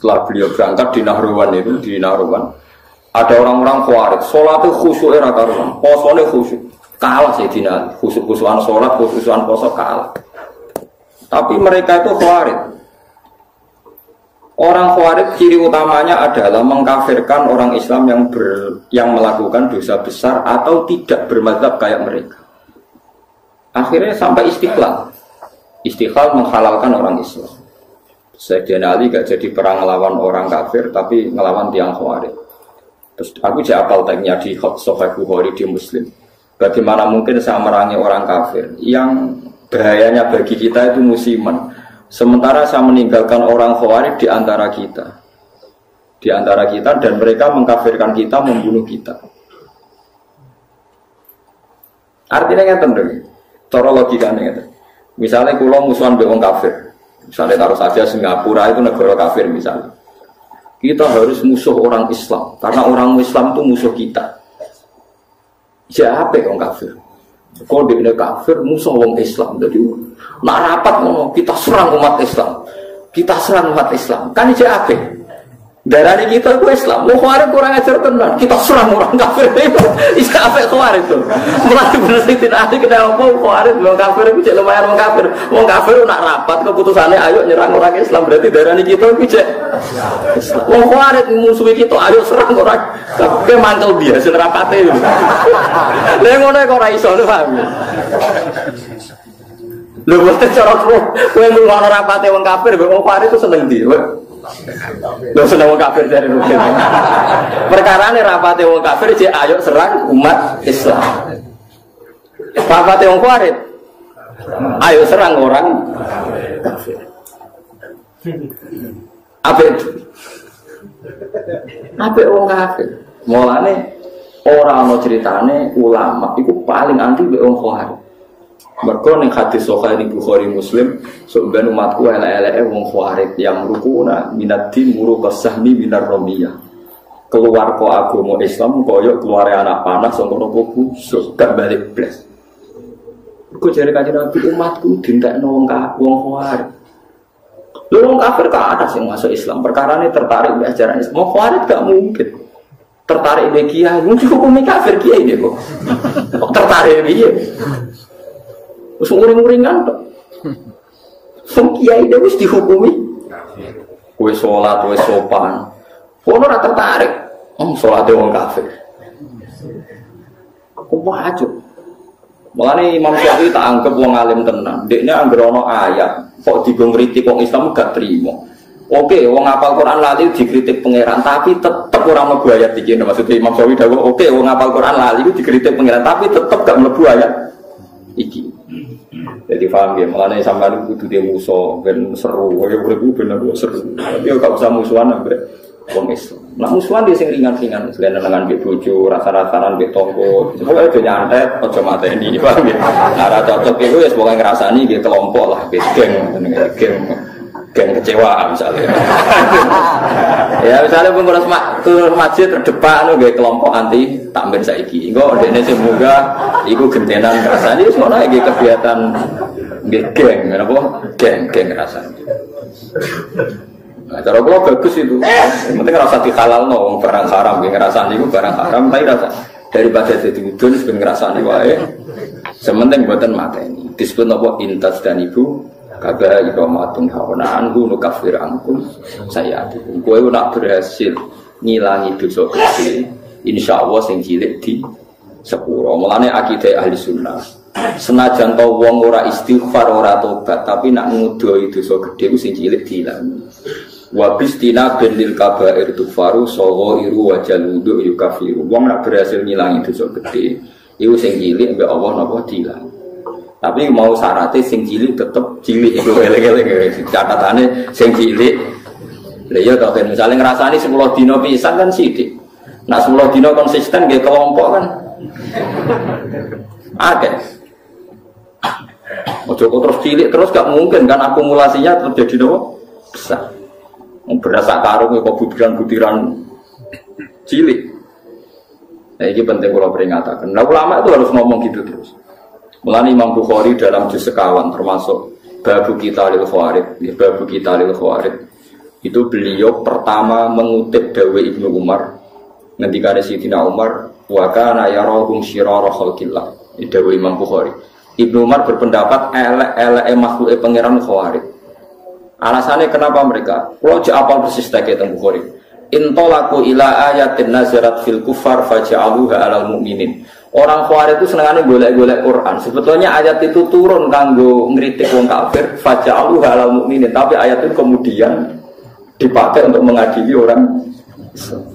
setelah beliau berangkat di Nahrawan itu, di Nahrawan ada orang-orang Khawarij, sholatnya khusyuk era karuan, posone khusyuk, kalah Sayyidina, khusyuk-khusyukan sholat, khusyukan poso kalah. Tapi mereka itu Khawarij. Orang Khawarij ciri utamanya adalah mengkafirkan orang Islam yang melakukan dosa besar atau tidak bermadzhab kayak mereka. Akhirnya sampai Istiqlal. Istiqlal menghalalkan orang Islam. Sayyidina Ali gak jadi perang melawan orang kafir, tapi melawan tiang Khawarij. Terus aku jadi apal tagnya di Sahih Bukhari di Muslim. Bagaimana mungkin saya merangi orang kafir yang bahayanya bagi kita itu musiman. Sementara saya meninggalkan orang Khawarij di antara kita. Di antara kita dan mereka mengkafirkan kita, membunuh kita. Artinya ngeten lho. Cara logikane ngeten. Misalnya kula musuhan mbek wong kafir. Misalnya taruh saja Singapura itu negara kafir misalnya. Kita harus musuh orang Islam karena orang Islam itu musuh kita. Siapa orang kafir? Kau dia kafir musuh orang Islam. Jadi nak rapat ngono kita serang umat Islam. Kita serang umat Islam. Kan siapa? Darah kita itu Islam. Mau Khawarij kurang ajar tenan. Kita serang orang kafir itu. Siapa Khawarij itu? Mulai bener tidak ada kenapa Khawarij orang kafir itu cek lumayan orang kafir. Orang kafir nak rapat keputusannya ayo nyerang orang Islam. Berarti darah kita itu cek Islam. Orang Khawarij musuhi kita ayo serang orang. Tapi mantel biasa rapatnya itu. Lah ngono kok ora iso paham. Lho mesti cara kowe ngono rapate wong kafir, wong kafir itu seneng ndi? Lho seneng wong kafir dari mungkin. Perkarane rapate wong kafir jek ayo serang umat Islam. Rapate wong kafir ayo serang orang kafir. Apa wong kafir? Mulane ora ana ceritane ulama iku paling anti mbek wong Khawarij. Mergo ning hadis Sahih Bukhari Muslim, sebenarnya umatku elek-eleke wong Khawarij yang rukuna minad-din muruqas sahmi minar ramiyah. Keluar kok agama Islam koyo keluare anak panah saka neraka gak balik blas. Iku jare kanjeng Nabi umatku dintekno wong Khawarij. Lho wong kafir kok ada sing masuk Islam, perkarane tertarik mbek ajaran Islam. Wong Khawarij gak mungkin tertarik mbek kiai, mungkin hukum kafir kiai iki kok. Kok tertarik piye? Wis uring-uringan tok. Wong kiai dhewe wis dihukumi. Kowe salat, kowe sopan. Ono ora tertarik. Salate wong kafir. Kok wajib. Mulane Imam Syafi'i tak anggap wong alim tenan. Dekne anggere ana ayat kok digo ngritik wong Islam gak trimo. Oke, wong hafal Quran lali dikritik pangeran, tapi tetep ora mlebu ayat iki. Maksudnya Imam Syafi'i dawuh, oke, wong hafal Quran lali dikritik pangeran, tapi tetep gak mlebu ayat iki. Jadi paham ya, makanya sampai kudu dia musuh, ben seru, kaya urip bener seru. Tapi gak usah musuhan ambek wong Islam. Nah musuhan dia sing ringan-ringan, selain dengan mbek bojo, rasa-rasanan mbek tonggo. Pokoke aja nyantet, aja mateni, paham ya. Nah, ora cocok iku wis pokoke ngrasani nggih kelompok lah, geng kecewa misalnya. Ya misalnya pengurus masjid terdepan nggih kelompok anti takmir saiki. Engko dekne sing munggah iku gentenan rasane wis ngono iki kegiatan nggih geng napa? Geng rasane. Nah, cara kula bagus itu. Yang penting rasa dihalalno wong barang haram nggih ngrasani iku barang haram tapi rasa daripada dadi udun ben ngrasani wae. Sementing mboten mateni. Disebut napa intas dan ibu kabeh iromatun hawana anhu nukafir angkum saya atikum. Kowe nak berhasil ngilangi dosa kecil, insyaallah sing cilik di sepuro. Mulane akidah ahli sunnah. Senajan to wong ora istighfar ora tobat, tapi nak ngudoi dosa gedhe ku sing cilik diilangi. Wa bistina bil kabair tufaru saghairu wa jaludu yukafiru. Wong nak berhasil ngilangi dosa gedhe, iku sing cilik mbek Allah napa diilangi. Tapi mau syaratnya sing cilik tetep cilik itu eleng-eleng catatane sing cilik. Lha iya to kan misale ngrasani 10 dina pisan kan sithik. Nak 10 dina konsisten nggih kelompok kan. Akeh. Ojo terus cilik terus gak mungkin kan akumulasinya terjadi nopo? Besar. Berasa karung kok butiran-butiran cilik. Nah, ini penting kalau peringatkan. Nah, ulama itu harus ngomong gitu terus. Mulane Imam Bukhari dalam juz sekawan termasuk babu kita lil khawarij, babu kita lil khawarij. Itu beliau pertama mengutip dawe Ibnu Umar ngendikane Sayyidina Umar wa kana yarahum syirara khalqillah. Dawe Imam Bukhari. Ibnu Umar berpendapat elek-eleke makhluke pangeran Khawarij. Alasannya kenapa mereka? Kalau apal persis teke teng Bukhari. Intolaku ila ayatin nazarat fil kufar faja'aluha alal mu'minin. Orang Khawarij itu senengane golek-golek Quran. Sebetulnya ayat itu turun kanggo ngritik wong kafir faja'aluha alal mu'minin, tapi ayat itu kemudian dipakai untuk mengadili orang Islam.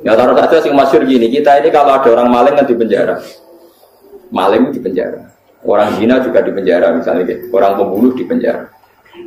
Ya taruh saja sing masyhur gini, kita ini kalau ada orang maling kan di penjara. Maling di penjara. Orang zina juga di penjara misalnya gitu. Orang pembunuh di penjara.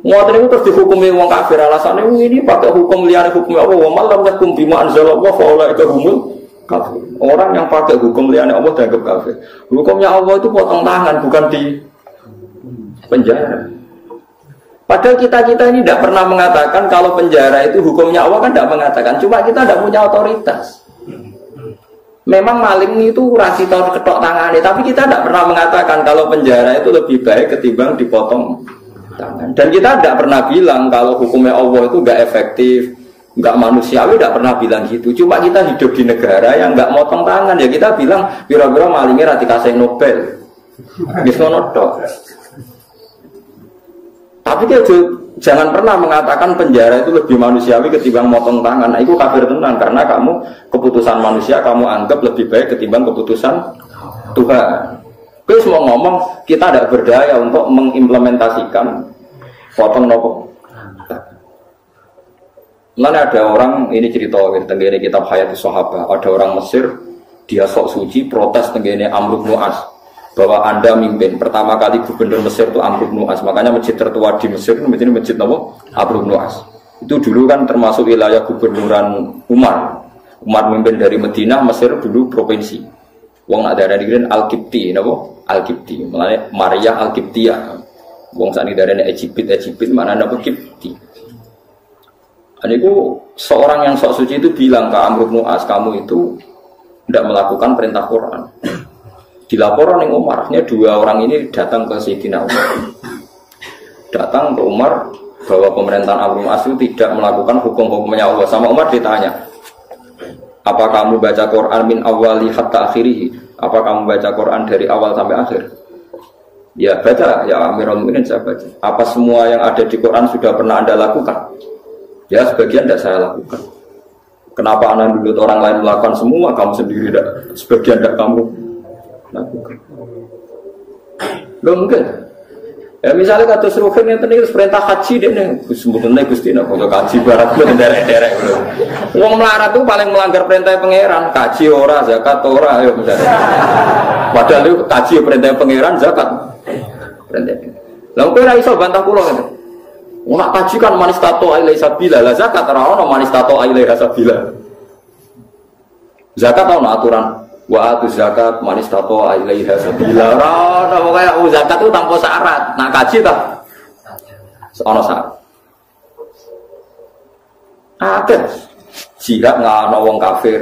Ngoten niku terus dihukumi wong kafir alasane ini pakai hukum liyane hukum Allah wa man lam yakum bima anzalallahu fa ulaika humul kafir. Orang yang pakai hukum liyane Allah dianggap kafir. Hukumnya Allah itu potong tangan bukan di penjara. Padahal kita ini tidak pernah mengatakan kalau penjara itu hukumnya Allah, kan tidak mengatakan. Cuma kita tidak punya otoritas. Memang maling itu rasi tahu ketok tangannya, tapi kita tidak pernah mengatakan kalau penjara itu lebih baik ketimbang dipotong tangan. Dan kita tidak pernah bilang kalau hukumnya Allah itu nggak efektif, nggak manusiawi, tidak pernah bilang gitu. Cuma kita hidup di negara yang nggak motong tangan, ya kita bilang biro-biro malingnya rati kasih Nobel. Misalnya tapi dia jangan pernah mengatakan penjara itu lebih manusiawi ketimbang motong tangan. Nah, itu kafir tenang karena kamu keputusan manusia kamu anggap lebih baik ketimbang keputusan Tuhan. Terus mau ngomong kita tidak berdaya untuk mengimplementasikan potong nopo. Mana ada orang ini cerita tentang kitab Hayatus Sahabah, ada orang Mesir dia sok suci protes tentang Amr bin As. Bahwa Anda mimpin pertama kali gubernur Mesir itu Amr bin As, makanya masjid tertua di Mesir itu masjid apa? Amr bin As. Itu dulu kan termasuk wilayah gubernuran Umar. Umar mimpin dari Madinah, Mesir dulu provinsi. Wong ada negeri Al-Qibti, napa? Al-Qibti. Mulane Maria Al-Qibtiyah. Wong sakniki darane Egypt mana napa Qibti. Aniku seorang yang sok suci itu bilang ke Amr bin As, kamu itu tidak melakukan perintah Quran. Dilaporan yang Umarnya dua orang ini datang ke Sayyidina Umar. Datang ke Umar bahwa pemerintahan Amr bin As itu tidak melakukan hukum-hukumnya Allah. Sama Umar ditanya, apa kamu baca Quran min awali hatta akhirih? Apa kamu baca Quran dari awal sampai akhir? Ya baca, ya Amirul Mukminin saya baca. Apa semua yang ada di Quran sudah pernah Anda lakukan? Ya sebagian tidak saya lakukan. Kenapa Anda dulu orang lain melakukan semua, kamu sendiri tidak? Sebagian tidak kamu lakukan. Loh mungkin. Ya misalnya kata Ruhin yang tadi perintah haji deh nih, sebetulnya Gusti nak untuk haji barat itu derek-derek. Uang melarat tuh paling melanggar perintah pangeran, haji ora, zakat ora, ayo misalnya. Padahal itu haji perintah pangeran, zakat perintah. Lalu kira iso bantah pulau kan? Nak haji kan manis tato ailai sabila, lah zakat ora manis tato ailai sabila. Zakat tahu aturan. Wa atu zakat manis tato ilaiha sabila. Ora pokoke zakat itu tanpa syarat. Nak kaji ta? Ono syarat. Akeh jihad ngano wong kafir,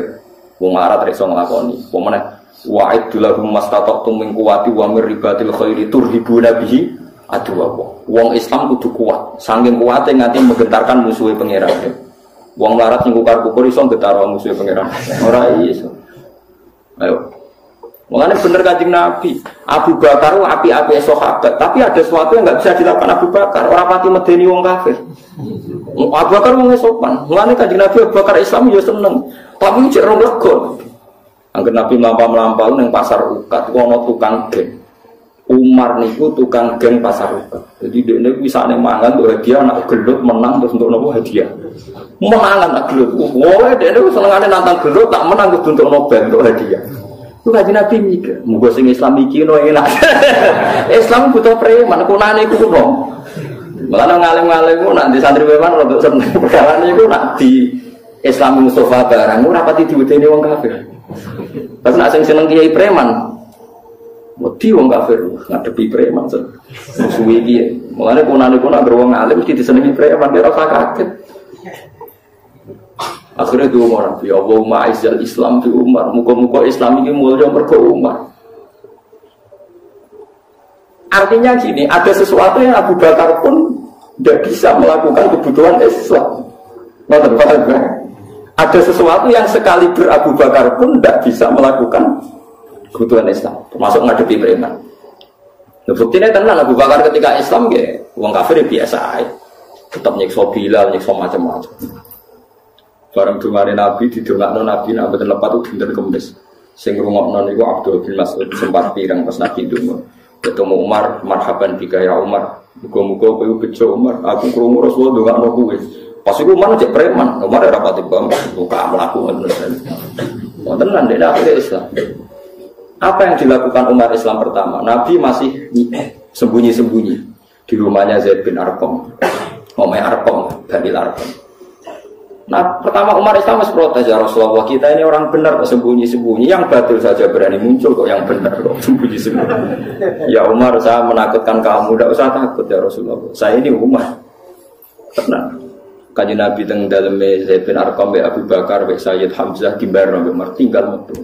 wong Arab iso nglakoni. Apa meneh wa'id lahum mastata'tum min quwwati wa mir ribatil khairi turhibuna bihi aduwa. Wong Islam kudu kuat. Saking kuate nganti menggentarkan musuhe pangeran. Wong Arab sing kukar-kukur iso nggetar musuhe pangeran. Ora iso. Ayo, mengenai bener Kanjeng Nabi, Abu Bakar api-api sahabat, tapi ada sesuatu yang nggak bisa dilakukan Abu Bakar. Orang pati medeni wong kafir. Abu Bakar wong sopan. Mengenai Kanjeng Nabi Abu Bakar Islam ya seneng, tapi cek rong lego. Angger Nabi melampau neng pasar ukat, ono tukang geng. Umar niku tukang geng pasar ukat. Jadi dia niku wisane mangan tuh hadiah, anak gelut menang terus untuk nopo hadiah. Menangan tak gelut. Wah, dia niku senengane nantang gelut tak menang terus untuk Nobel untuk hadiah. Itu Kanjeng Nabi mikir, muga sing Islam iki no enak. Islam butuh preman, kunane iku kuno. Malah ngalim-ngalim ku nak di santri preman rada seneng perkara niku nak di Islam Mustafa barang ora pati diwedeni wong kafir. Tapi nak sing seneng kiai preman wedi wong kafir ngadepi preman suwi iki. Mulane kunane ku nak wong alim mesti disenengi preman ora usah kaget. Akhirnya itu Umar, ya Allahumma a'izzal Islam di Umar, muka-muka Islam ini mulia mergo Umar. Artinya gini, ada sesuatu yang Abu Bakar pun tidak bisa melakukan kebutuhan Islam. Ada sesuatu yang sekali Abu Bakar pun tidak bisa melakukan kebutuhan Islam, termasuk ngadepi preman. Buktinya tenang Abu Bakar ketika Islam ya, uang kafir biasa aja, tetap nyiksa Bilal, nyiksa macam-macam. Barang dungane Nabi didongakno Nabi nak mboten lepat dinten Kamis. Sing ngrungokno niku Abdul bin Mas'ud sempat pirang pas Nabi ndonga. Ketemu Umar, marhaban bika ya Umar. Muga-muga kowe bejo Umar, aku krungu Rasulullah ndongakno kowe. Pas iku Umar cek preman, Umar ora pati bang, buka mlaku ngoten. Wonten lan dene akhir Islam. Apa yang dilakukan Umar Islam pertama? Nabi masih sembunyi-sembunyi di rumahnya Zaid bin Arqam. Omnya Arqam, Bani Arqam. Nah, pertama Umar Islam harus protes, ya Rasulullah, kita ini orang benar kok sembunyi-sembunyi, yang batil saja berani muncul kok yang benar kok sembunyi-sembunyi. Ya Umar, saya menakutkan kamu, tidak usah takut ya Rasulullah. Saya ini Umar. Tenang. Kanjeng Nabi teng daleme Zaid bin Arqam, Abu Bakar, Sayyid Hamzah dimbar Nabi Umar tinggal metu.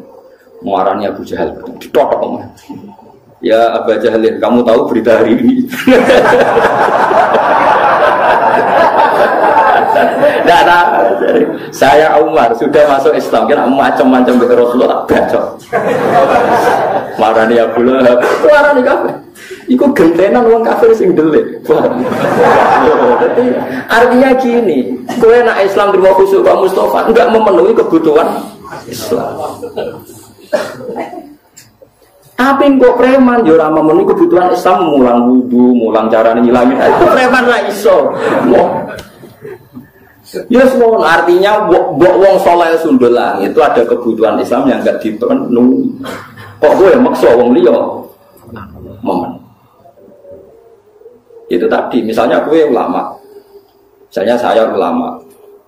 Marahnya Abu Jahal ditotok Umar. Ya Abu Jahal, kamu tahu berita hari ini? Nah, saya Umar sudah masuk Islam, kan macam-macam ke Rasulullah tak bacok. Marani Abu Lahab, marani kafir. Iku gentenan wong kafir sing delik. Artinya gini, kowe nek Islam terima khusuk Pak Mustafa enggak memenuhi kebutuhan Islam. Apa kok preman yo ora memenuhi kebutuhan Islam, mulang wudu, mulang carane ngilangin. Itu preman ra iso. Ya semua artinya wong soleh sundelang itu ada kebutuhan Islam yang enggak dipenuhi. Kok gue maksa wong liya momen. Itu tadi misalnya gue ulama. Misalnya saya ulama.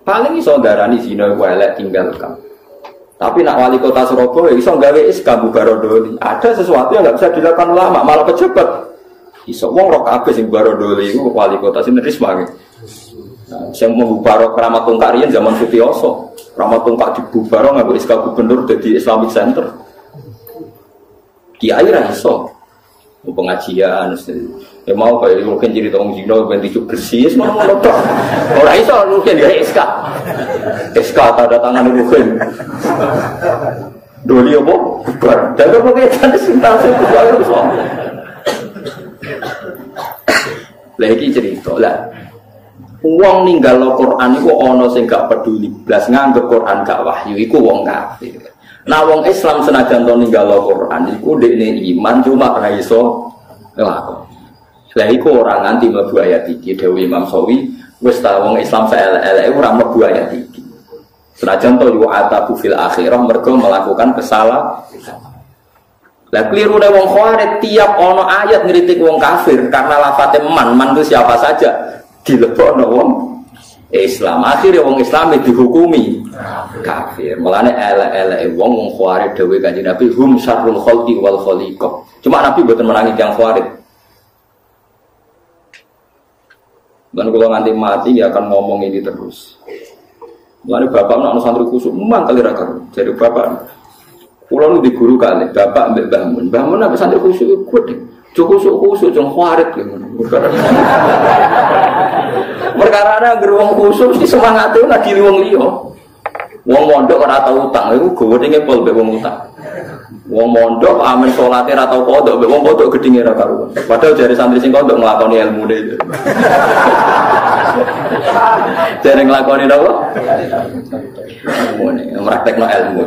Paling iso darani zina ku elek tinggalkan. Tapi nak wali kota Surabaya iso gawe SK bubarodoli. Ada sesuatu yang enggak bisa dilakukan ulama, malah pejabat. Iso wong rok kabeh sing bubarodoli iku wali kota sing risma. Yang membubarok Keramat Tungkak riyen zaman Sutioso. Keramat Tungkak dibubarok nganggo SK gubernur jadi Islamic Center. Kiai ra iso. Pengajian ya mau kayak mungkin jadi tong zino ben dijuk bersih semua ngono. Ora iso mungkin ya SK. SK tanda tangan mungkin. Doli opo? Bubar. Jaga pokoke kan sintase bubar iso. Lagi cerita lah. Wong ninggal Al-Qur'an iku ana sing gak peduli blas nganggep Qur'an gak wahyu iku wong kafir. Nah wong Islam senajan to ninggal Al-Qur'an iku dekne iman cuma ora iso nglakoni. Lah iku ora nganti mlebu ayat iki dawuh Imam Sawi wis ta wong Islam saelek-eleke ora mlebu ayat iki. Senajan to yu atabu fil akhirah mergo melakukan kesalahan. Lah klirune wong Khawarij tiap ana ayat ngritik wong kafir karena lafate man itu siapa saja dilebokno wong Islam. Akhirnya wong Islam dihukumi kafir. Mulane elek-eleke wong Khawarij dawuh Kanjeng Nabi hum syarrul khalqi wal khaliqah. Cuma Nabi mboten menangi yang Khawarij. Dan kalau nanti mati dia akan ngomong ini terus. Mulane bapak nak santri kusuk memang kali ra karo. Jadi bapak kula nu di guru kali, bapak mbek Mbah Mun. Mbah Mun nek santri kusuk kuwi kusuk-kusuk jeng Khawarij ngono. Perkara ana gerwong kusuk mesti semangate ngadili wong liya. Wong mondok ora tau utang, iku gowedenge pol mbek wong utang. Wong mondok amen salate ora tau kodok mbek wong kodok gedhinge ora karuan. Padahal jare santri sing kodok nglakoni ilmune itu. Jare nglakoni napa? Ilmune, praktekno ilmu.